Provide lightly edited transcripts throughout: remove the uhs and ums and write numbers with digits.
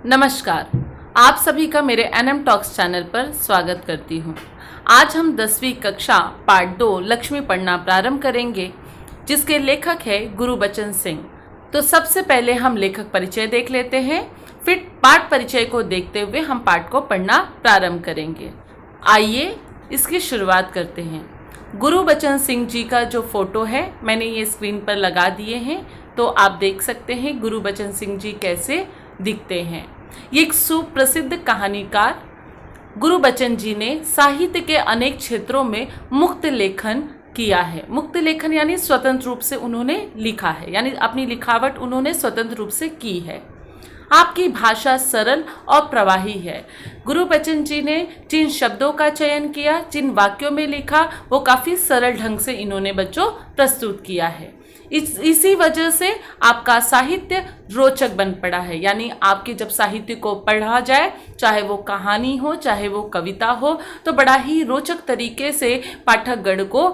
नमस्कार, आप सभी का मेरे एनएम टॉक्स चैनल पर स्वागत करती हूँ। आज हम 10वीं कक्षा पार्ट 2 लक्ष्मी पढ़ना प्रारंभ करेंगे, जिसके लेखक है गुरुबचन सिंह। तो सबसे पहले हम लेखक परिचय देख लेते हैं, फिर पाठ परिचय को देखते हुए हम पाठ को पढ़ना प्रारंभ करेंगे। आइए इसकी शुरुआत करते हैं। गुरुबचन सिंह जी का जो फोटो है मैंने ये स्क्रीन पर लगा दिए हैं, तो आप देख सकते हैं गुरुबचन सिंह जी कैसे दिखते हैं। ये एक सुप्रसिद्ध कहानीकार गुरुबचन जी ने साहित्य के अनेक क्षेत्रों में मुक्त लेखन किया है। मुक्त लेखन यानी स्वतंत्र रूप से उन्होंने लिखा है, यानी अपनी लिखावट उन्होंने स्वतंत्र रूप से की है। आपकी भाषा सरल और प्रवाही है। गुरुबचन जी ने जिन शब्दों का चयन किया, जिन वाक्यों में लिखा, वो काफ़ी सरल ढंग से इन्होंने बच्चों प्रस्तुत किया है। इसी वजह से आपका साहित्य रोचक बन पड़ा है। यानी आपके जब साहित्य को पढ़ा जाए, चाहे वो कहानी हो चाहे वो कविता हो, तो बड़ा ही रोचक तरीके से पाठकगण को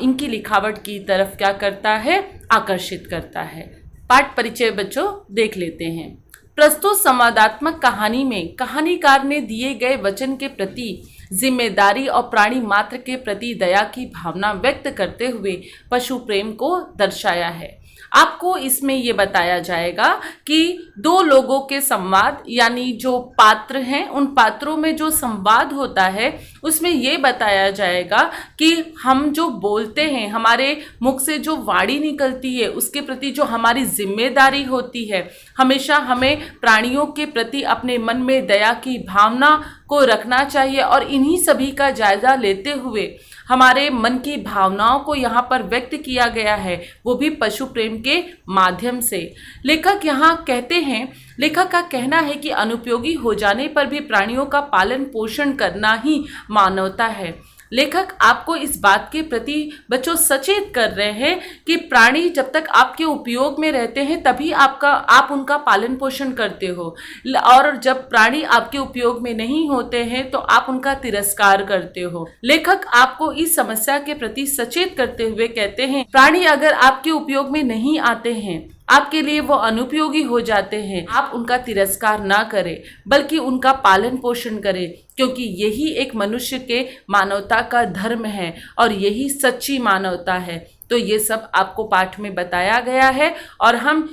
इनकी लिखावट की तरफ क्या करता है, आकर्षित करता है। पाठ परिचय बच्चों देख लेते हैं। प्रस्तुत संवादात्मक कहानी में कहानीकार ने दिए गए वचन के प्रति जिम्मेदारी और प्राणी मात्र के प्रति दया की भावना व्यक्त करते हुए पशु प्रेम को दर्शाया है। आपको इसमें ये बताया जाएगा कि दो लोगों के संवाद, यानी जो पात्र हैं उन पात्रों में जो संवाद होता है उसमें ये बताया जाएगा कि हम जो बोलते हैं, हमारे मुख से जो वाणी निकलती है, उसके प्रति जो हमारी जिम्मेदारी होती है, हमेशा हमें प्राणियों के प्रति अपने मन में दया की भावना को रखना चाहिए। और इन्हीं सभी का जायजा लेते हुए हमारे मन की भावनाओं को यहाँ पर व्यक्त किया गया है, वो भी पशु प्रेम के माध्यम से। लेखक यहाँ कहते हैं, लेखक का कहना है कि अनुपयोगी हो जाने पर भी प्राणियों का पालन पोषण करना ही मानवता है। लेखक आपको इस बात के प्रति बच्चों सचेत कर रहे हैं कि प्राणी जब तक आपके उपयोग में रहते हैं तभी आप उनका पालन पोषण करते हो, और जब प्राणी आपके उपयोग में नहीं होते हैं तो आप उनका तिरस्कार करते हो। लेखक आपको इस समस्या के प्रति सचेत करते हुए कहते हैं, प्राणी अगर आपके उपयोग में नहीं आते हैं, आपके लिए वो अनुपयोगी हो जाते हैं, आप उनका तिरस्कार ना करें बल्कि उनका पालन पोषण करें, क्योंकि यही एक मनुष्य के मानवता का धर्म है और यही सच्ची मानवता है। तो ये सब आपको पाठ में बताया गया है और हम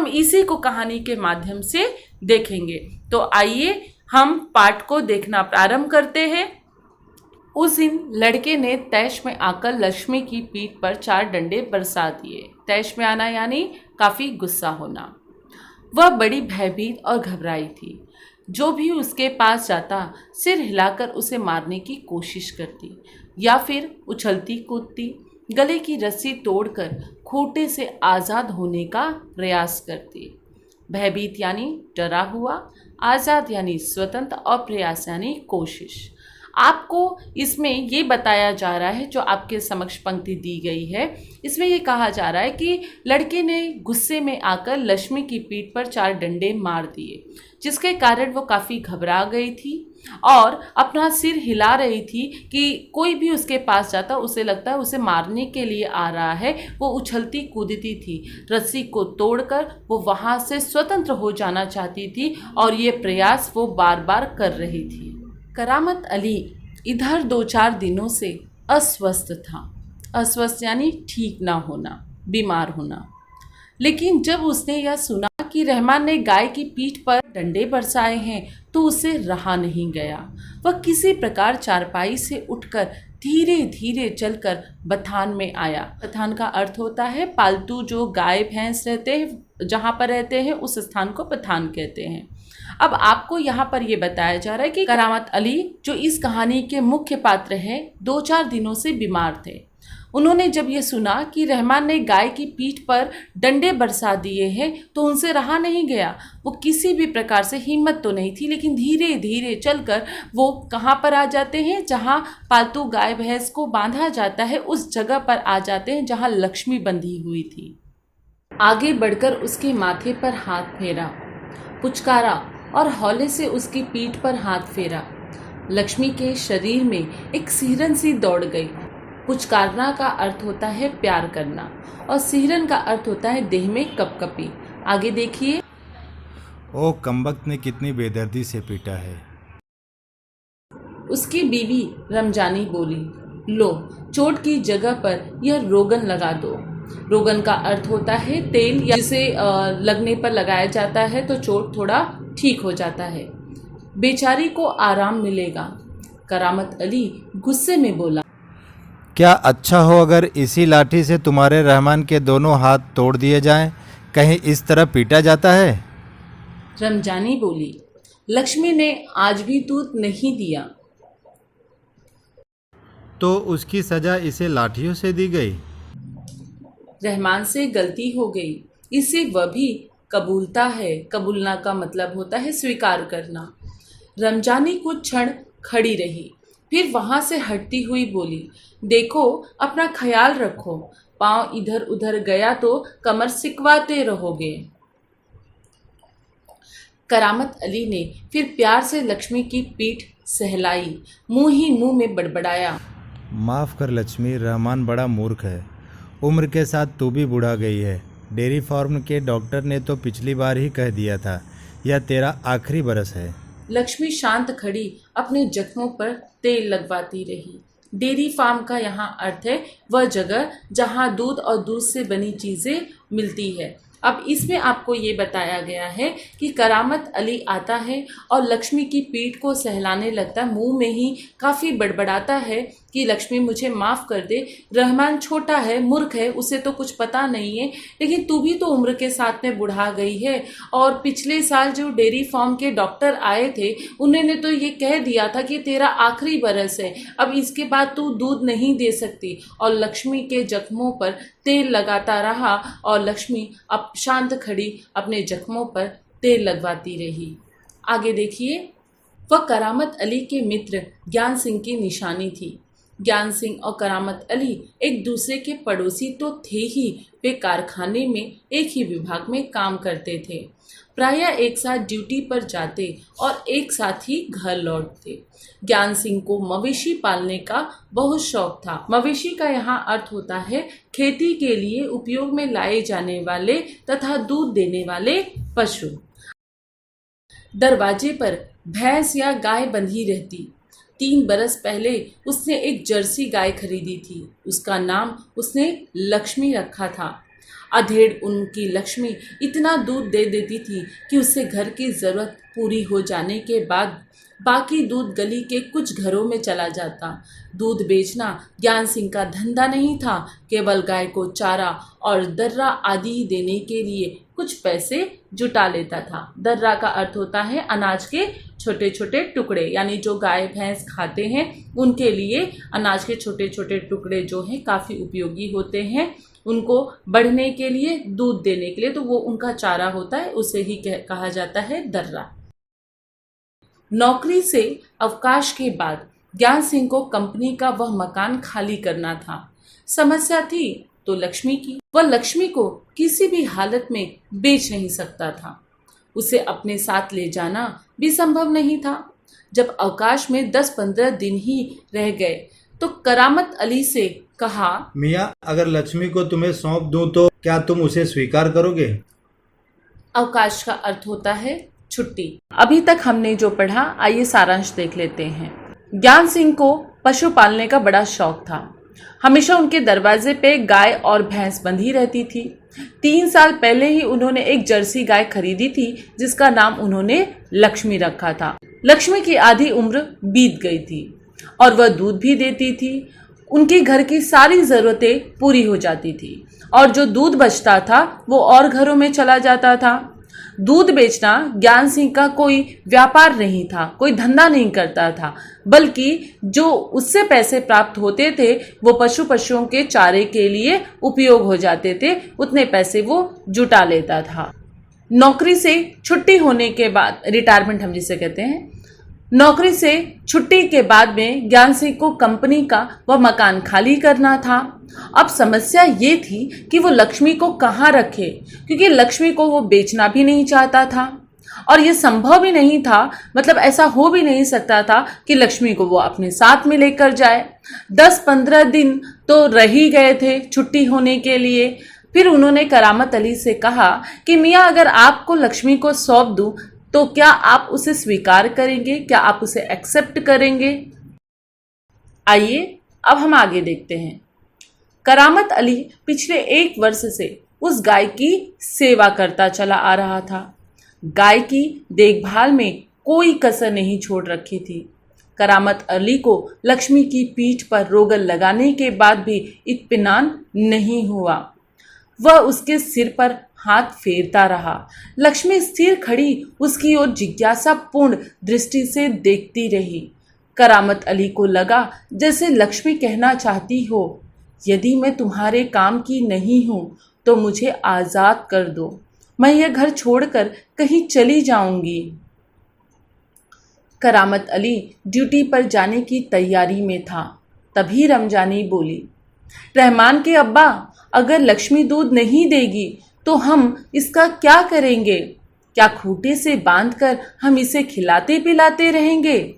इसी को कहानी के माध्यम से देखेंगे। तो आइए हम पाठ को देखना प्रारंभ करते हैं। उस दिन लड़के ने तैश में आकर लक्ष्मी की पीठ पर 4 डंडे बरसा दिए। तैश में आना यानी काफ़ी गुस्सा होना। वह बड़ी भयभीत और घबराई थी। जो भी उसके पास जाता सिर हिलाकर उसे मारने की कोशिश करती या फिर उछलती कूदती, गले की रस्सी तोड़कर खूंटे से आज़ाद होने का प्रयास करती। भयभीत यानी डरा हुआ, आज़ाद यानी स्वतंत्र और प्रयास यानी कोशिश। आपको इसमें ये बताया जा रहा है, जो आपके समक्ष पंक्ति दी गई है, इसमें ये कहा जा रहा है कि लड़के ने गुस्से में आकर लक्ष्मी की पीठ पर 4 डंडे मार दिए, जिसके कारण वो काफ़ी घबरा गई थी और अपना सिर हिला रही थी कि कोई भी उसके पास जाता उसे लगता है उसे मारने के लिए आ रहा है। वो उछलती कूदती थी, रस्सी को तोड़कर वो वहाँ से स्वतंत्र हो जाना चाहती थी और ये प्रयास वो बार बार कर रही थी। करामत अली इधर 2-4 दिनों से अस्वस्थ था। अस्वस्थ यानी ठीक ना होना, बीमार होना। लेकिन जब उसने यह सुना कि रहमान ने गाय की पीठ पर डंडे बरसाए हैं तो उसे रहा नहीं गया। वह किसी प्रकार चारपाई से उठकर धीरे धीरे चलकर बथान में आया। बथान का अर्थ होता है पालतू जो गाय भैंस रहते हैं, जहाँ पर रहते हैं उस स्थान को बथान कहते हैं। अब आपको यहाँ पर यह बताया जा रहा है कि करामत अली, जो इस कहानी के मुख्य पात्र हैं, 2-4 दिनों से बीमार थे। उन्होंने जब ये सुना कि रहमान ने गाय की पीठ पर डंडे बरसा दिए हैं तो उनसे रहा नहीं गया। वो किसी भी प्रकार से हिम्मत तो नहीं थी, लेकिन धीरे धीरे चलकर वो कहाँ पर आ जाते हैं, जहाँ पालतू गाय भैंस को बांधा जाता है उस जगह पर आ जाते हैं जहाँ लक्ष्मी बंधी हुई थी। आगे बढ़कर उसके माथे पर हाथ फेरा, पुचकारा और हौले से उसकी पीठ पर हाथ फेरा। लक्ष्मी के शरीर में एक सिहरन सी दौड़ गई। पुचकारना का अर्थ होता है प्यार करना और सिहरन का अर्थ होता है देह में कपकपी। आगे देखिए। ओ कमबख्त ने कितनी बेदर्दी से पीटा है। उसकी बीवी रमजानी बोली, लो चोट की जगह पर यह रोगन लगा दो। रोगन का अर्थ होता है तेल, या जिसे लगने पर लगाया जाता है तो चोट थोड़ा ठीक हो जाता है, बेचारी को आराम मिलेगा। करामत अली गुस्से में बोला, क्या अच्छा हो अगर इसी लाठी से तुम्हारे रहमान के दोनों हाथ तोड़ दिए जाएं? कहीं इस तरह पीटा जाता है? रमजानी बोली, लक्ष्मी ने आज भी दूध नहीं दिया। तो उसकी सजा इसे लाठियों से दी गई। रहमान से गलती हो गई, इसे वह भी कबूलता है। कबूलना का मतलब होता है स्वीकार करना। रमजानी कुछ क्षण खड़ी रही, फिर वहां से हटती हुई बोली, देखो अपना ख्याल रखो, पांव इधर उधर गया तो कमर सिकवाते रहोगे। करामत अली ने फिर प्यार से लक्ष्मी की पीठ सहलाई, मुंह ही मुंह में बड़बड़ाया, माफ़ कर लक्ष्मी, रहमान बड़ा मूर्ख है। उम्र के साथ तू भी बूढ़ा गई है। डेयरी फार्म के डॉक्टर ने तो पिछली बार ही कह दिया था यह तेरा आखिरी बरस है। लक्ष्मी शांत खड़ी अपने जख्मों पर तेल लगवाती रही। डेयरी फार्म का यहाँ अर्थ है वह जगह जहाँ दूध और दूध से बनी चीज़ें मिलती है। अब इसमें आपको ये बताया गया है कि करामत अली आता है और लक्ष्मी की पीठ को सहलाने लगता है, मुंह में ही काफ़ी बड़बड़ाता है कि लक्ष्मी मुझे माफ़ कर दे, रहमान छोटा है, मूर्ख है, उसे तो कुछ पता नहीं है, लेकिन तू भी तो उम्र के साथ में बुढ़ा गई है। और पिछले साल जो डेयरी फार्म के डॉक्टर आए थे उन्होंने तो ये कह दिया था कि तेरा आखिरी बरस है, अब इसके बाद तू दूध नहीं दे सकती। और लक्ष्मी के जख्मों पर तेल लगाता रहा और लक्ष्मी अब शांत खड़ी अपने जख्मों पर तेल लगवाती रही। आगे देखिए, वह करामत अली के मित्र ज्ञान सिंह की निशानी थी। ज्ञान सिंह और करामत अली एक दूसरे के पड़ोसी तो थे ही, वे कारखाने में एक ही विभाग में काम करते थे। प्रायः एक साथ ड्यूटी पर जाते और एक साथ ही घर लौटते। ज्ञान सिंह को मवेशी पालने का बहुत शौक था। मवेशी का यहाँ अर्थ होता है खेती के लिए उपयोग में लाए जाने वाले तथा दूध देने वाले पशु। दरवाजे पर भैंस या गाय बंधी रहती। 3 बरस पहले उसने एक जर्सी गाय खरीदी थी। उसका नाम उसने लक्ष्मी रखा था। अधेड़ उनकी लक्ष्मी इतना दूध दे देती थी कि उससे घर की ज़रूरत पूरी हो जाने के बाद बाकी दूध गली के कुछ घरों में चला जाता। दूध बेचना ज्ञान सिंह का धंधा नहीं था, केवल गाय को चारा और दर्रा आदि देने के लिए कुछ पैसे जुटा लेता था। दर्रा का अर्थ होता है अनाज के छोटे छोटे टुकड़े, यानी जो गाय भैंस खाते हैं उनके लिए अनाज के छोटे छोटे टुकड़े जो हैं काफ़ी उपयोगी होते हैं, उनको बढ़ने के लिए, दूध देने के लिए, तो वो उनका चारा होता है, उसे ही कहा जाता है दर्रा। नौकरी से अवकाश के बाद ज्ञान सिंह को कंपनी का वह मकान खाली करना था। समस्या थी तो लक्ष्मी की। वह लक्ष्मी को किसी भी हालत में बेच नहीं सकता था, उसे अपने साथ ले जाना भी संभव नहीं था। जब अवकाश में 10-15 दिन ही रह गए तो करामत अली से कहा, मियाँ, अगर लक्ष्मी को तुम्हें सौंप दूं तो क्या तुम उसे स्वीकार करोगे? अवकाश का अर्थ होता है छुट्टी। अभी तक हमने जो पढ़ा, आइए सारांश देख लेते हैं। ज्ञान सिंह को पशु पालने का बड़ा शौक था। हमेशा उनके दरवाजे पे गाय और भैंस बंधी रहती थी। 3 साल पहले ही उन्होंने एक जर्सी गाय खरीदी थी जिसका नाम उन्होंने लक्ष्मी रखा था। लक्ष्मी की आधी उम्र बीत गई थी और वह दूध भी देती थी। उनके घर की सारी ज़रूरतें पूरी हो जाती थी और जो दूध बचता था वो और घरों में चला जाता था। दूध बेचना ज्ञान सिंह का कोई व्यापार नहीं था, कोई धंधा नहीं करता था, बल्कि जो उससे पैसे प्राप्त होते थे वो पशुओं के चारे के लिए उपयोग हो जाते थे, उतने पैसे वो जुटा लेता था। नौकरी से छुट्टी होने के बाद, रिटायरमेंट हम जिसे कहते हैं, नौकरी से छुट्टी के बाद में ज्ञान सिंह को कंपनी का वह मकान खाली करना था। अब समस्या ये थी कि वो लक्ष्मी को कहाँ रखे, क्योंकि लक्ष्मी को वो बेचना भी नहीं चाहता था और ये संभव भी नहीं था, मतलब ऐसा हो भी नहीं सकता था कि लक्ष्मी को वो अपने साथ में लेकर जाए। 10-15 दिन तो रह ही गए थे छुट्टी होने के लिए, फिर उन्होंने करामत अली से कहा कि मियाँ, अगर आपको लक्ष्मी को सौंप दूं तो क्या आप उसे स्वीकार करेंगे? क्या आप उसे एक्सेप्ट करेंगे? आइए अब हम आगे देखते हैं। करामत अली पिछले 1 वर्ष से उस गाय की सेवा करता चला आ रहा था। गाय की देखभाल में कोई कसर नहीं छोड़ रखी थी। करामत अली को लक्ष्मी की पीठ पर रोगन लगाने के बाद भी इत्मीनान नहीं हुआ। वह उसके सिर पर हाथ फेरता रहा। लक्ष्मी स्थिर खड़ी उसकी ओर जिज्ञासापूर्ण दृष्टि से देखती रही। करामत अली को लगा जैसे लक्ष्मी कहना चाहती हो, यदि मैं तुम्हारे काम की नहीं हूं तो मुझे आजाद कर दो, मैं यह घर छोड़कर कहीं चली जाऊंगी। करामत अली ड्यूटी पर जाने की तैयारी में था। तभी रमजानी बोली, रहमान के अब्बा, अगर लक्ष्मी दूध नहीं देगी तो हम इसका क्या करेंगे? क्या खूंटे से बांधकर हम इसे खिलाते पिलाते रहेंगे?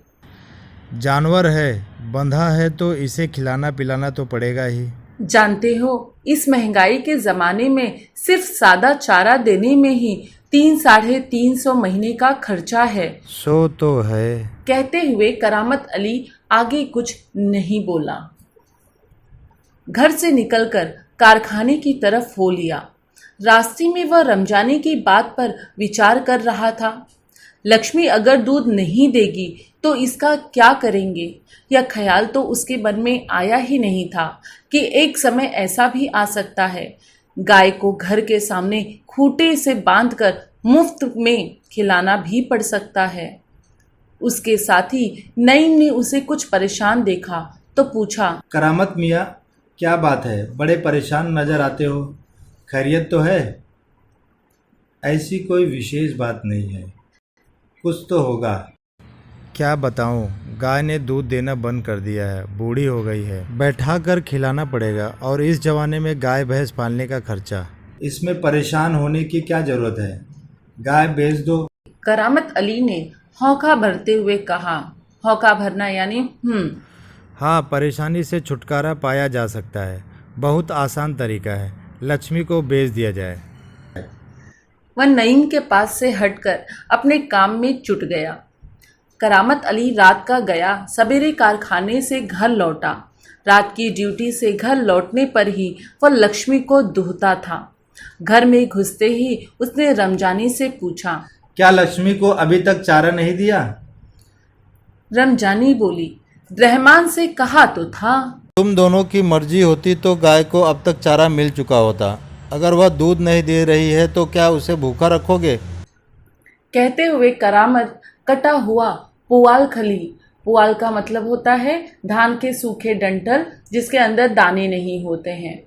जानवर है, बंधा है तो इसे खिलाना पिलाना तो पड़ेगा ही। जानते हो, इस महंगाई के जमाने में सिर्फ सादा चारा देने में ही 300-350 महीने का खर्चा है। सो तो है। कहते हुए करामत अली आगे कुछ नहीं बोला। घर से निकलकर कारखाने की तरफ हो लिया। रास्ते में वह रमजानी की बात पर विचार कर रहा था। लक्ष्मी अगर दूध नहीं देगी तो इसका क्या करेंगे? यह ख्याल तो उसके मन में आया ही नहीं था कि एक समय ऐसा भी आ सकता है, गाय को घर के सामने खूंटे से बांधकर मुफ्त में खिलाना भी पड़ सकता है। उसके साथी नईम ने उसे कुछ परेशान देखा तो पूछा, करामत मियाँ, क्या बात है? बड़े परेशान नजर आते हो। खैरियत तो है? ऐसी कोई विशेष बात नहीं है, कुछ तो होगा। क्या बताऊं, गाय ने दूध देना बंद कर दिया है, बूढ़ी हो गई है, बैठा कर खिलाना पड़ेगा, और इस जमाने में गाय भैंस पालने का खर्चा। इसमें परेशान होने की क्या जरूरत है, गाय बेच दो। करामत अली ने हौका भरते हुए कहा। हौका भरना यानी हाँ, परेशानी से छुटकारा पाया जा सकता है, बहुत आसान तरीका है, लक्ष्मी को बेच दिया जाए। वह नईम के पास से हटकर अपने काम में जुट गया। करामत अली रात का गया, सवेरे कारखाने से घर लौटा। रात की ड्यूटी से घर लौटने पर ही वह लक्ष्मी को दुहता था। घर में घुसते ही उसने रमजानी से पूछा, क्या लक्ष्मी को अभी तक चारा नहीं दिया? रमजानी बोली, रहमान से कहा तो था। तुम दोनों की मर्जी होती तो गाय को अब तक चारा मिल चुका होता। अगर वह दूध नहीं दे रही है तो क्या उसे भूखा रखोगे? कहते हुए करामत कटा हुआ पुआल खली, पुआल का मतलब होता है धान के सूखे डंठल जिसके अंदर दाने नहीं होते हैं,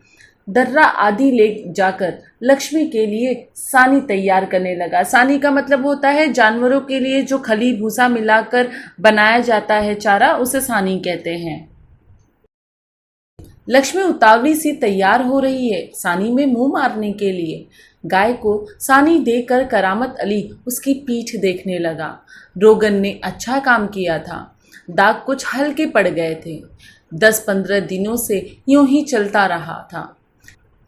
दर्रा आदि ले जाकर लक्ष्मी के लिए सानी तैयार करने लगा। सानी का मतलब होता है जानवरों के लिए जो खली भूसा मिलाकर बनाया जाता है चारा, उसे सानी कहते हैं। लक्ष्मी उतावली सी तैयार हो रही है सानी में मुंह मारने के लिए। गाय को सानी देकर करामत अली उसकी पीठ देखने लगा। रोगन ने अच्छा काम किया था, दाग कुछ हल्के पड़ गए थे। 10-15 दिनों से यूं ही चलता रहा था।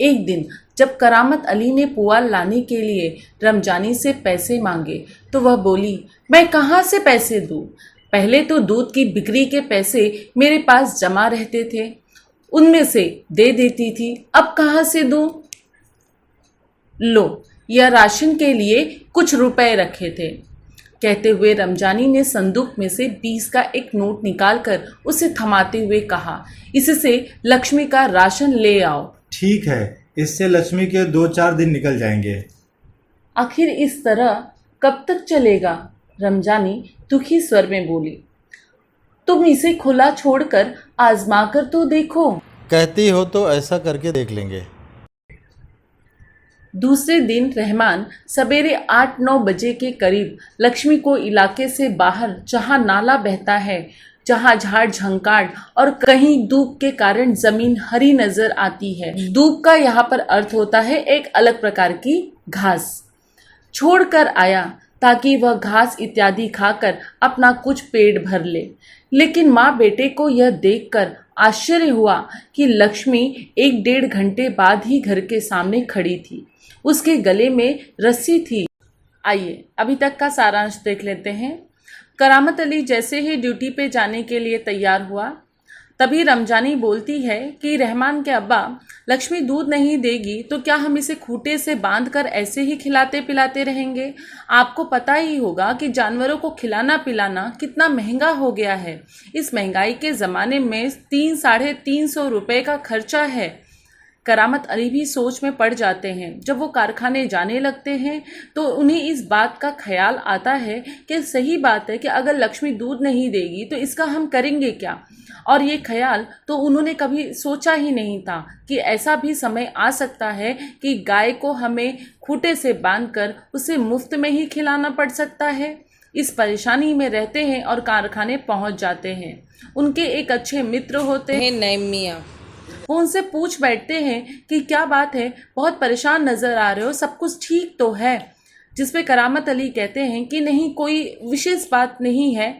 एक दिन जब करामत अली ने पुआल लाने के लिए रमजानी से पैसे मांगे तो वह बोली, मैं कहाँ से पैसे दूँ? पहले तो दूध की बिक्री के पैसे मेरे पास जमा रहते थे, उनमें से दे देती थी, अब कहाँ से दूँ? लो, यह राशन के लिए कुछ रुपए रखे थे। कहते हुए रमजानी ने संदूक में से 20 का एक नोट निकालकर उसे थमाते हुए कहा, इससे लक्ष्मी का राशन ले आओ। ठीक है, इससे लक्ष्मी के 2-4 दिन निकल जाएंगे। आखिर इस तरह कब तक चलेगा? रमजानी दुखी स्वर में बोली, तुम इसे खुला छोड़कर आजमा कर तो देखो। कहती हो तो ऐसा करके देख लेंगे। दूसरे दिन रहमान सवेरे 8-9 बजे के करीब लक्ष्मी को इलाके से बाहर, जहां नाला बहता है, जहां झाड़ झंकाड़ और कहीं धूप के कारण जमीन हरी नजर आती है, धूप का यहाँ पर अर्थ होता है एक अलग प्रकार की घास, छोड़कर आया ताकि वह घास इत्यादि खाकर अपना कुछ पेट भर ले। लेकिन माँ बेटे को यह देखकर आश्चर्य हुआ कि लक्ष्मी 1-1.5 घंटे बाद ही घर के सामने खड़ी थी। उसके गले में रस्सी थी। आइए अभी तक का सारांश देख लेते हैं। करामत अली जैसे ही ड्यूटी पे जाने के लिए तैयार हुआ, तभी रमजानी बोलती है कि रहमान के अब्बा, लक्ष्मी दूध नहीं देगी तो क्या हम इसे खूंटे से बांधकर ऐसे ही खिलाते पिलाते रहेंगे? आपको पता ही होगा कि जानवरों को खिलाना पिलाना कितना महंगा हो गया है। इस महंगाई के ज़माने में 300-350 रुपए का खर्चा है। करामत अली भी सोच में पड़ जाते हैं। जब वो कारखाने जाने लगते हैं तो उन्हें इस बात का ख्याल आता है कि सही बात है कि अगर लक्ष्मी दूध नहीं देगी तो इसका हम करेंगे क्या। और ये ख्याल तो उन्होंने कभी सोचा ही नहीं था कि ऐसा भी समय आ सकता है कि गाय को हमें खूंटे से बांधकर उसे मुफ्त में ही खिलाना पड़ सकता है। इस परेशानी में रहते हैं और कारखाने पहुंच जाते हैं। उनके एक अच्छे मित्र होते हैं नईम मियाँ। वो उनसे पूछ बैठते हैं कि क्या बात है, बहुत परेशान नजर आ रहे हो, सब कुछ ठीक तो है? जिस पे करामत अली कहते हैं कि नहीं, कोई विशेष बात नहीं है।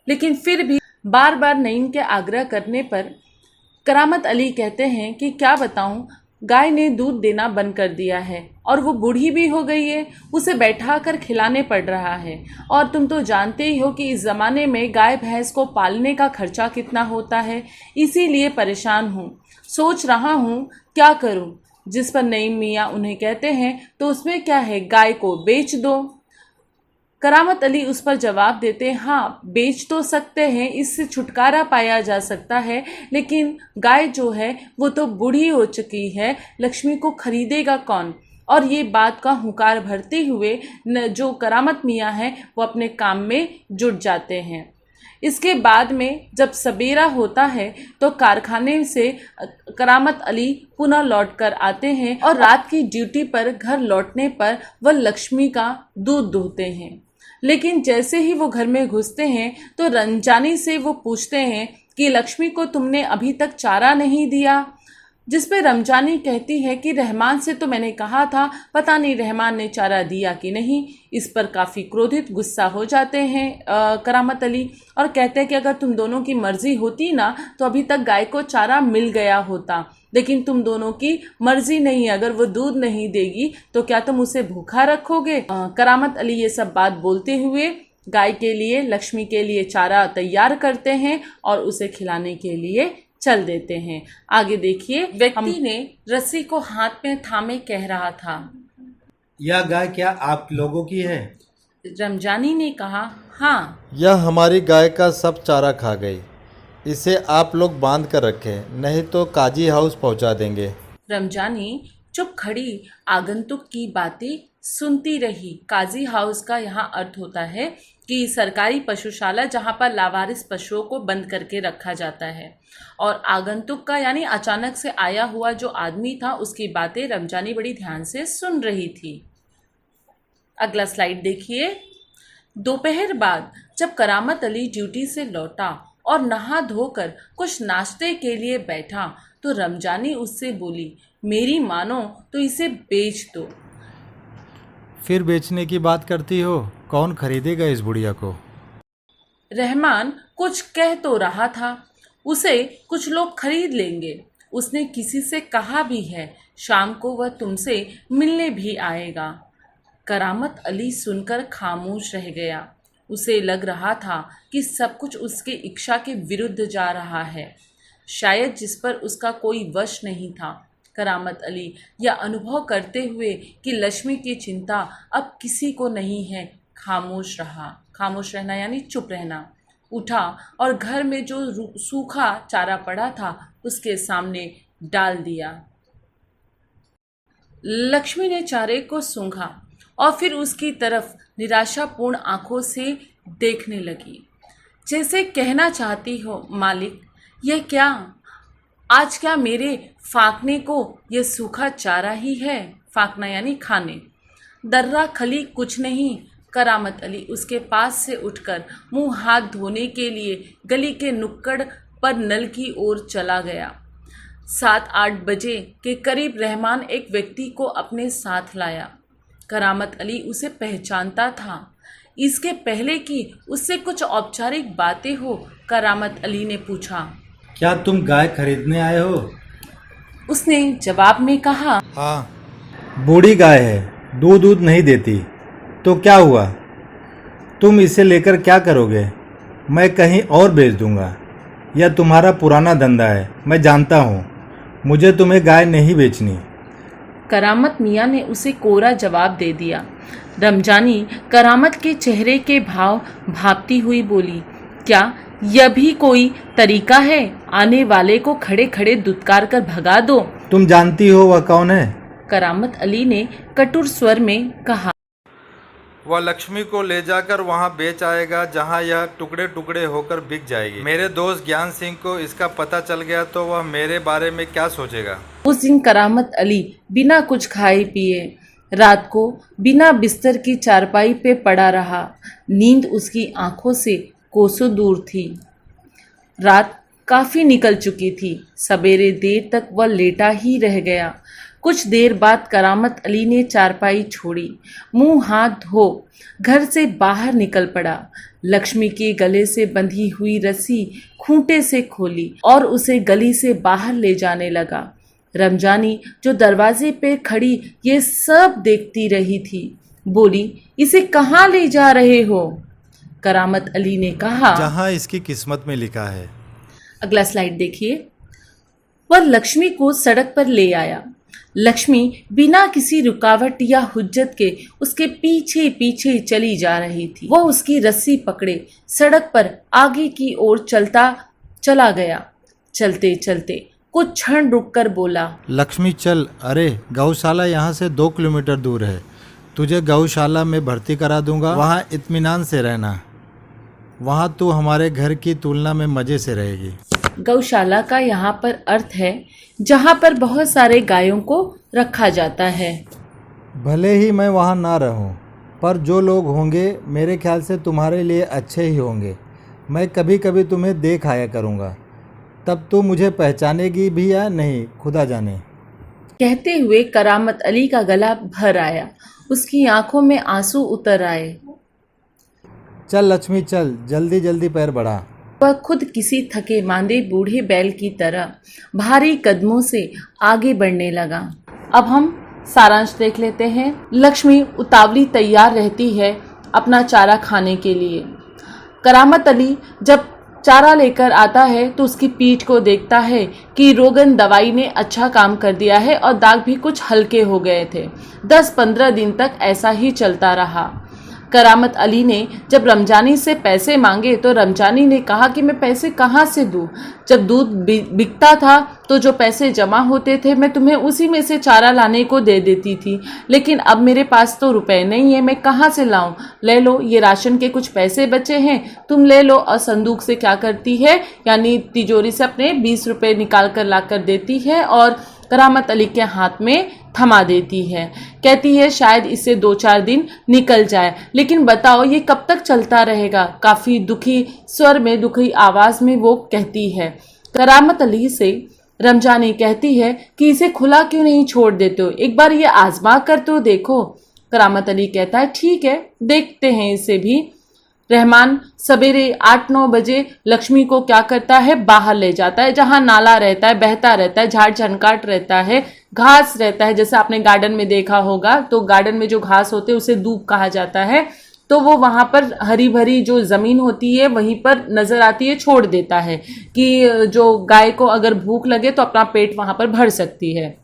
लेकिन फिर भी बार बार नईम के आग्रह करने पर करामत अली कहते हैं कि क्या बताऊं, गाय ने दूध देना बंद कर दिया है और वो बूढ़ी भी हो गई है, उसे बैठा कर खिलाने पड़ रहा है। और तुम तो जानते ही हो कि इस ज़माने में गाय भैंस को पालने का खर्चा कितना होता है, इसीलिए परेशान हूँ, सोच रहा हूँ क्या करूँ। जिस पर नईम मियाँ उन्हें कहते हैं तो उसमें क्या है, गाय को बेच दो। करामत अली उस पर जवाब देते हैं, हाँ बेच तो सकते हैं, इससे छुटकारा पाया जा सकता है, लेकिन गाय जो है वो तो बूढ़ी हो चुकी है, लक्ष्मी को खरीदेगा कौन। और ये बात का हुंकार भरते हुए जो करामत मियाँ हैं वो अपने काम में जुट जाते हैं। इसके बाद में जब सवेरा होता है तो कारखाने से करामत अली पुनः लौटकर आते हैं और रात की ड्यूटी पर घर लौटने पर वह लक्ष्मी का दूध दूहते हैं। लेकिन जैसे ही वो घर में घुसते हैं तो रमजानी से वो पूछते हैं कि लक्ष्मी को तुमने अभी तक चारा नहीं दिया। जिस पे रमजानी कहती है कि रहमान से तो मैंने कहा था, पता नहीं रहमान ने चारा दिया कि नहीं। इस पर काफ़ी क्रोधित गुस्सा हो जाते हैं करामत अली और कहते हैं कि अगर तुम दोनों की मर्जी होती ना तो अभी तक गाय को चारा मिल गया होता, लेकिन तुम दोनों की मर्जी नहीं, अगर वो दूध नहीं देगी तो क्या तुम उसे भूखा रखोगे। करामत अली ये सब बात बोलते हुए गाय के लिए, लक्ष्मी के लिए चारा तैयार करते हैं और उसे खिलाने के लिए चल देते हैं। आगे देखिए, व्यक्ति ने रस्सी को हाथ में थामे कह रहा था, यह गाय क्या आप लोगों की है? रमजानी ने कहा, हाँ। यह हमारी गाय का सब चारा खा गई, इसे आप लोग बांध कर रखें, नहीं तो काजी हाउस पहुंचा देंगे। रमजानी चुप खड़ी आगंतुक की बातें सुनती रही। काजी हाउस का यहाँ अर्थ होता है कि सरकारी पशुशाला जहाँ पर लावारिस पशुओं को बंद करके रखा जाता है। और आगंतुक का यानी अचानक से आया हुआ जो आदमी था, उसकी बातें रमजानी बड़ी ध्यान से सुन रही थी। अगला स्लाइड देखिए। दोपहर बाद जब करामत अली ड्यूटी से लौटा और नहा धोकर कुछ नाश्ते के लिए बैठा तो रमजानी उससे बोली, मेरी मानो तो इसे बेच दो। फिर बेचने की बात करती हो, कौन खरीदेगा इस बुढ़िया को? रहमान कुछ कह तो रहा था, उसे कुछ लोग खरीद लेंगे। उसने किसी से कहा भी है शाम को वह तुमसे मिलने भी आएगा। करामत अली सुनकर खामोश रह गया। उसे लग रहा था कि सब कुछ उसके इच्छा के विरुद्ध जा रहा है, शायद जिस पर उसका कोई वश नहीं था। करामत अली यह अनुभव करते हुए कि लक्ष्मी की चिंता अब किसी को नहीं है, खामोश रहा। खामोश रहना यानी चुप रहना। उठा और घर में जो सूखा चारा पड़ा था उसके सामने डाल दिया। लक्ष्मी ने चारे को सूंघा और फिर उसकी तरफ निराशापूर्ण आंखों से देखने लगी, जैसे कहना चाहती हो, मालिक यह क्या, आज क्या मेरे फाकने को यह सूखा चारा ही है? फाकना यानी खाने। दर्रा खली कुछ नहीं। करामत अली उसके पास से उठकर मुंह हाथ धोने के लिए गली के नुक्कड़ पर नल की ओर चला गया। 7-8 बजे के करीब रहमान एक व्यक्ति को अपने साथ लाया। करामत अली उसे पहचानता था। इसके पहले कि उससे कुछ औपचारिक बातें हो, करामत अली ने पूछा, क्या तुम गाय खरीदने आए हो? उसने जवाब में कहा, हाँ। बूढ़ी गाय है, दूध नहीं देती। तो क्या हुआ? तुम इसे लेकर क्या करोगे? मैं कहीं और बेच दूंगा। यह तुम्हारा पुराना धंधा है, मैं जानता हूँ। मुझे तुम्हें गाय नहीं बेचनी। करामत मियाँ ने उसे कोरा जवाब दे दिया। रमजानी करामत के चेहरे के भाव भांपती हुई बोली, क्या यह भी कोई तरीका है? आने वाले को खड़े खड़े दुत्कार कर भगा दो। तुम जानती हो वह कौन है? करामत अली ने कटुर स्वर में कहा, वह लक्ष्मी को ले जाकर वहां बेच आएगा जहां यह टुकड़े टुकड़े होकर बिक जाएगी। मेरे दोस्त ज्ञान सिंह को इसका पता चल गया तो वह मेरे बारे में क्या सोचेगा। उस दिन करामत अली बिना कुछ खाए पिए रात को बिना बिस्तर की चारपाई पे पड़ा रहा। नींद उसकी आंखों से कोसों दूर थी। रात काफी निकल चुकी थी। सवेरे देर तक वह लेटा ही रह गया। कुछ देर बाद करामत अली ने चारपाई छोड़ी, मुंह हाथ धो घर से बाहर निकल पड़ा। लक्ष्मी के गले से बंधी हुई रस्सी खूंटे से खोली और उसे गली से बाहर ले जाने लगा। रमजानी जो दरवाजे पे खड़ी ये सब देखती रही थी, बोली, इसे कहाँ ले जा रहे हो? करामत अली ने कहा, जहां इसकी किस्मत में लिखा है। अगला स्लाइड देखिए। वह लक्ष्मी को सड़क पर ले आया। लक्ष्मी बिना किसी रुकावट या हुज्जत के उसके पीछे पीछे चली जा रही थी। वह उसकी रस्सी पकड़े सड़क पर आगे की ओर चला गया। चलते चलते कुछ क्षण रुककर बोला, लक्ष्मी चल, अरे गौशाला यहाँ से 2 किलोमीटर दूर है। तुझे गौशाला में भर्ती करा दूंगा, वहाँ इत्मीनान से रहना। वहाँ तू हमारे घर की तुलना में मज़े से रहेगी। गौशाला का यहाँ पर अर्थ है जहाँ पर बहुत सारे गायों को रखा जाता है। भले ही मैं वहाँ ना रहूँ, पर जो लोग होंगे मेरे ख्याल से तुम्हारे लिए अच्छे ही होंगे। मैं कभी कभी तुम्हें देख आया करूँगा, तब तू मुझे पहचानेगी भी या नहीं खुदा जाने। कहते हुए करामत अली का गला भर आया। उसकी आंखों में आंसू उतर आए। चल लक्ष्मी चल, जल्दी जल्दी पैर बढ़ा। वह खुद किसी थके मांदे बूढ़े बैल की तरह भारी कदमों से आगे बढ़ने लगा। अब हम सारांश देख लेते हैं। लक्ष्मी उतावली तैयार रहती है अपना चारा खाने के लिए। करामत अली जब चारा लेकर आता है तो उसकी पीठ को देखता है कि रोगन दवाई ने अच्छा काम कर दिया है और दाग भी कुछ हल्के हो गए थे। 10-15 दिन तक ऐसा ही चलता रहा। करामत अली ने जब रमजानी से पैसे मांगे तो रमजानी ने कहा कि मैं पैसे कहाँ से दूँ? जब दूध बिकता था तो जो पैसे जमा होते थे मैं तुम्हें उसी में से चारा लाने को दे देती थी, लेकिन अब मेरे पास तो रुपए नहीं है, मैं कहाँ से लाऊं? ले लो, ये राशन के कुछ पैसे बचे हैं, तुम ले लो। और संदूक से क्या करती है, यानी तिजोरी से अपने 20 रुपए निकाल कर ला कर देती है और करामत अली के हाथ में थमा देती है। कहती है शायद इससे 2-4 दिन निकल जाए, लेकिन बताओ ये कब तक चलता रहेगा? काफी दुखी स्वर में, दुखी आवाज में वो कहती है। करामत अली से रमजानी कहती है कि इसे खुला क्यों नहीं छोड़ देते हो, एक बार ये आजमा कर तो देखो। करामत अली कहता है ठीक है, देखते हैं इसे भी। रहमान सवेरे 8-9 बजे लक्ष्मी को क्या करता है, बाहर ले जाता है जहां नाला रहता है, बहता रहता है, झाड़ झनकाट रहता है, घास रहता है। जैसे आपने गार्डन में देखा होगा तो गार्डन में जो घास होते हैं उसे दूब कहा जाता है। तो वो वहां पर हरी भरी जो जमीन होती है वहीं पर नजर आती है, छोड़ देता है कि जो गाय को अगर भूख लगे तो अपना पेट वहां पर भर सकती है।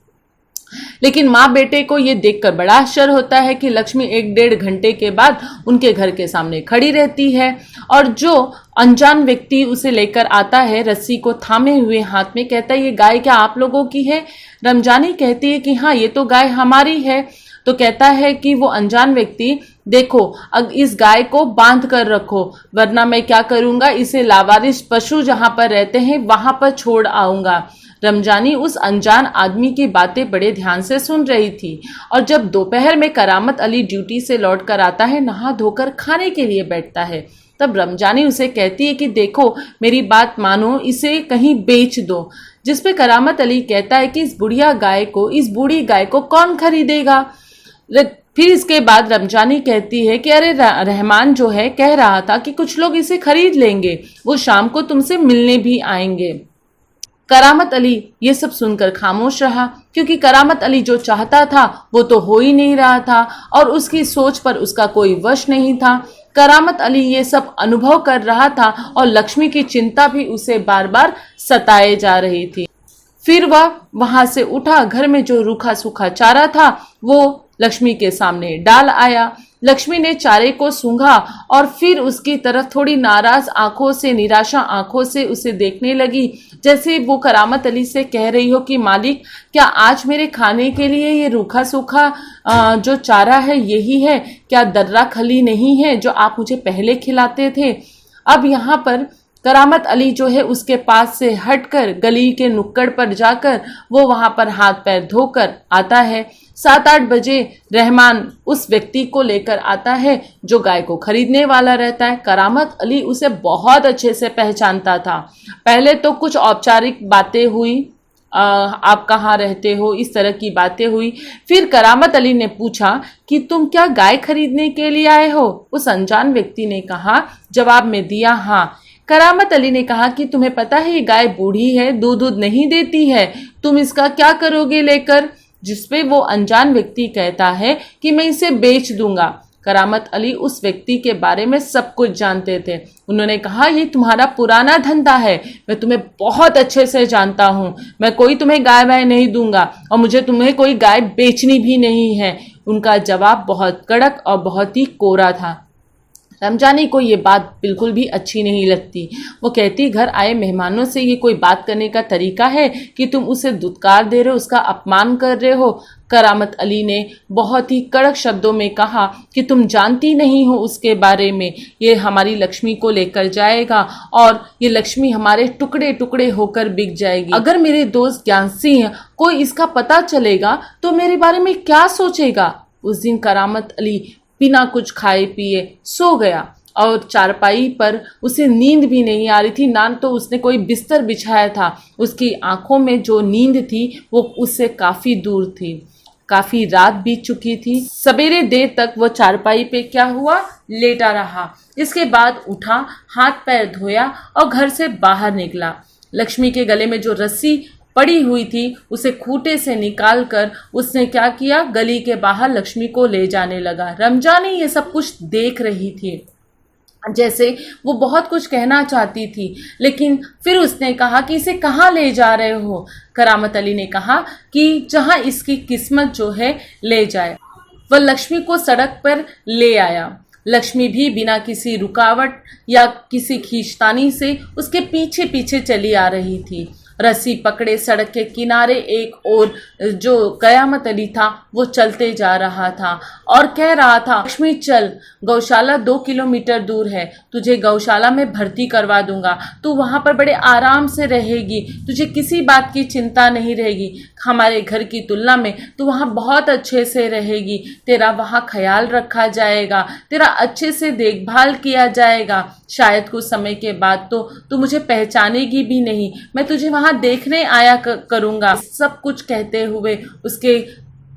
लेकिन माँ बेटे को ये देखकर बड़ा आश्चर्य होता है कि लक्ष्मी 1-1.5 घंटे के बाद उनके घर के सामने खड़ी रहती है और जो अनजान व्यक्ति उसे लेकर आता है रस्सी को थामे हुए हाथ में, कहता है ये गाय क्या आप लोगों की है? रमजानी कहती है कि हाँ ये तो गाय हमारी है। तो कहता है कि वो अनजान व्यक्ति, देखो अब इस गाय को बांध कर रखो वरना मैं क्या करूंगा, इसे लावारिस पशु जहां पर रहते हैं वहां पर छोड़ आऊंगा। रमजानी उस अनजान आदमी की बातें बड़े ध्यान से सुन रही थी और जब दोपहर में करामत अली ड्यूटी से लौट कर आता है, नहा धोकर खाने के लिए बैठता है, तब रमजानी उसे कहती है कि देखो मेरी बात मानो, इसे कहीं बेच दो। जिस पे करामत अली कहता है कि इस बूढ़ी गाय को कौन खरीदेगा? फिर इसके बाद रमजानी कहती है कि अरे रहमान जो है कह रहा था कि कुछ लोग इसे खरीद लेंगे, वो शाम को तुमसे मिलने भी आएंगे। करामत अली ये सब सुनकर खामोश रहा, क्योंकि करामत अली जो चाहता था वो तो हो ही नहीं रहा था और उसकी सोच पर उसका कोई वश नहीं था। करामत अली ये सब अनुभव कर रहा था और लक्ष्मी की चिंता भी उसे बार बार सताए जा रही थी। फिर वह वहां से उठा, घर में जो रूखा सूखा चारा था वो लक्ष्मी के सामने डाल आया। लक्ष्मी ने चारे को सूंघा और फिर उसकी तरफ थोड़ी नाराज आंखों से, निराशा आंखों से उसे देखने लगी, जैसे वो करामत अली से कह रही हो कि मालिक, क्या आज मेरे खाने के लिए ये रूखा सूखा जो चारा है यही है? क्या दर्रा खली नहीं है जो आप मुझे पहले खिलाते थे? अब यहाँ पर करामत अली जो है उसके पास से हटकर गली के नुक्कड़ पर जाकर वो वहां पर हाथ पैर धोकर आता है। 7-8 बजे रहमान उस व्यक्ति को लेकर आता है जो गाय को खरीदने वाला रहता है। करामत अली उसे बहुत अच्छे से पहचानता था। पहले तो कुछ औपचारिक बातें हुई, आप कहाँ रहते हो, इस तरह की बातें हुई। फिर करामत अली ने पूछा कि तुम क्या गाय खरीदने के लिए आए हो? उस अनजान व्यक्ति ने कहा, जवाब में दिया हाँ। करामत अली ने कहा कि तुम्हें पता है ये गाय बूढ़ी है, दूध नहीं देती है, तुम इसका क्या करोगे लेकर? जिसपे वो अनजान व्यक्ति कहता है कि मैं इसे बेच दूंगा। करामत अली उस व्यक्ति के बारे में सब कुछ जानते थे। उन्होंने कहा, ये तुम्हारा पुराना धंधा है, मैं तुम्हें बहुत अच्छे से जानता हूँ, मैं कोई तुम्हें गाय वाय नहीं दूंगा और मुझे तुम्हें कोई गाय बेचनी भी नहीं है। उनका जवाब बहुत कड़क और बहुत ही कोरा था। रमजानी को ये बात बिल्कुल भी अच्छी नहीं लगती। वो कहती, घर आए मेहमानों से ये कोई बात करने का तरीका है कि तुम उसे दुत्कार दे रहे हो, उसका अपमान कर रहे हो? करामत अली ने बहुत ही कड़क शब्दों में कहा कि तुम जानती नहीं हो उसके बारे में, ये हमारी लक्ष्मी को लेकर जाएगा और ये लक्ष्मी हमारे टुकड़े टुकड़े होकर बिक जाएगी। अगर मेरे दोस्त ज्ञान सिंह को इसका पता चलेगा तो मेरे बारे में क्या सोचेगा? उस दिन करामत अली बिना कुछ खाए पिए सो गया और चारपाई पर उसे नींद भी नहीं आ रही थी, ना तो उसने कोई बिस्तर बिछाया था। उसकी आंखों में जो नींद थी वो उससे काफ़ी दूर थी। काफ़ी रात बीत चुकी थी। सवेरे देर तक वो चारपाई पे क्या हुआ, लेटा रहा। इसके बाद उठा, हाथ पैर धोया और घर से बाहर निकला। लक्ष्मी के गले में जो रस्सी पड़ी हुई थी उसे खूंटे से निकालकर उसने क्या किया, गली के बाहर लक्ष्मी को ले जाने लगा। रमजानी ये सब कुछ देख रही थी, जैसे वो बहुत कुछ कहना चाहती थी, लेकिन फिर उसने कहा कि इसे कहाँ ले जा रहे हो? करामत अली ने कहा कि जहाँ इसकी किस्मत जो है ले जाए। वह लक्ष्मी को सड़क पर ले आया। लक्ष्मी भी बिना किसी रुकावट या किसी खींचतानी से उसके पीछे पीछे चली आ रही थी। रस्सी पकड़े सड़क के किनारे एक और जो कयामत अली था वो चलते जा रहा था और कह रहा था, लक्ष्मी चल, गौशाला 2 किलोमीटर दूर है, तुझे गौशाला में भर्ती करवा दूंगा, तू वहां पर बड़े आराम से रहेगी, तुझे किसी बात की चिंता नहीं रहेगी, हमारे घर की तुलना में तू वहां बहुत अच्छे से रहेगी, तेरा वहां ख्याल रखा जाएगा, तेरा अच्छे से देखभाल किया जाएगा, शायद कुछ समय के बाद तो तू मुझे पहचानेगी भी नहीं, मैं तुझे वहां देखने आया करूंगा। सब कुछ कहते हुए उसके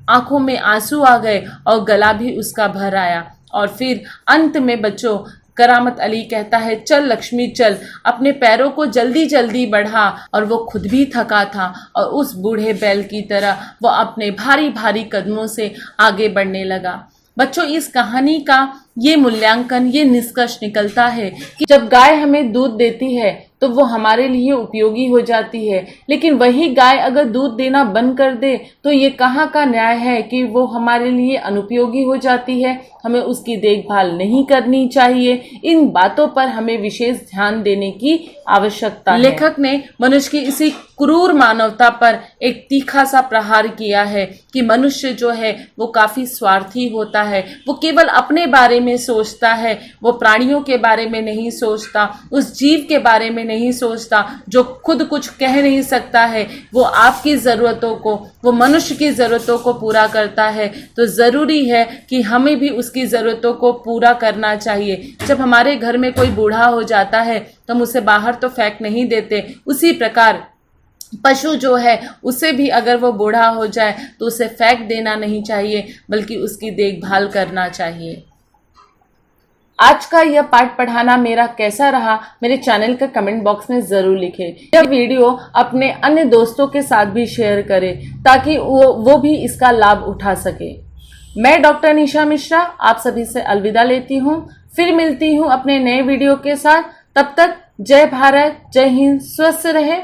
आंखों में आंसू आ गए और गला भी उसका भर आया। और फिर अंत में बच्चों, करामत अली कहता है, चल लक्ष्मी चल, अपने पैरों को जल्दी जल्दी बढ़ा। और वो खुद भी थका था और उस बूढ़े बैल की तरह वो अपने भारी भारी कदमों से आगे बढ़ने लगा। बच्चों, इस कहानी का ये मूल्यांकन, ये निष्कर्ष निकलता है कि जब गाय हमें दूध देती है तो वो हमारे लिए उपयोगी हो जाती है, लेकिन वही गाय अगर दूध देना बंद कर दे तो ये कहाँ का न्याय है कि वो हमारे लिए अनुपयोगी हो जाती है। हमें उसकी देखभाल नहीं करनी चाहिए। इन बातों पर हमें विशेष ध्यान देने की आवश्यकता है। लेखक ने मनुष्य की इसी क्रूर मानवता पर एक तीखा सा प्रहार किया है कि मनुष्य जो है वो काफी स्वार्थी होता है, वो केवल अपने बारे में सोचता है, वो प्राणियों के बारे में नहीं सोचता, उस जीव के बारे में नहीं सोचता जो खुद कुछ कह नहीं सकता है, वो आपकी ज़रूरतों को, वो मनुष्य की ज़रूरतों को पूरा करता है। तो ज़रूरी है कि हमें भी उसकी ज़रूरतों को पूरा करना चाहिए। जब हमारे घर में कोई बूढ़ा हो जाता है तो हम उसे बाहर तो फेंक नहीं देते, उसी प्रकार पशु जो है उसे भी अगर वो बूढ़ा हो जाए तो उसे फेंक देना नहीं चाहिए, बल्कि उसकी देखभाल करना चाहिए। आज का यह पाठ पढ़ाना मेरा कैसा रहा मेरे चैनल का कमेंट बॉक्स में जरूर लिखें। यह वीडियो अपने अन्य दोस्तों के साथ भी शेयर करें ताकि वो भी इसका लाभ उठा सके। मैं डॉक्टर निशा मिश्रा आप सभी से अलविदा लेती हूँ। फिर मिलती हूँ अपने नए वीडियो के साथ। तब तक जय भारत, जय हिंद, स्वस्थ रहे।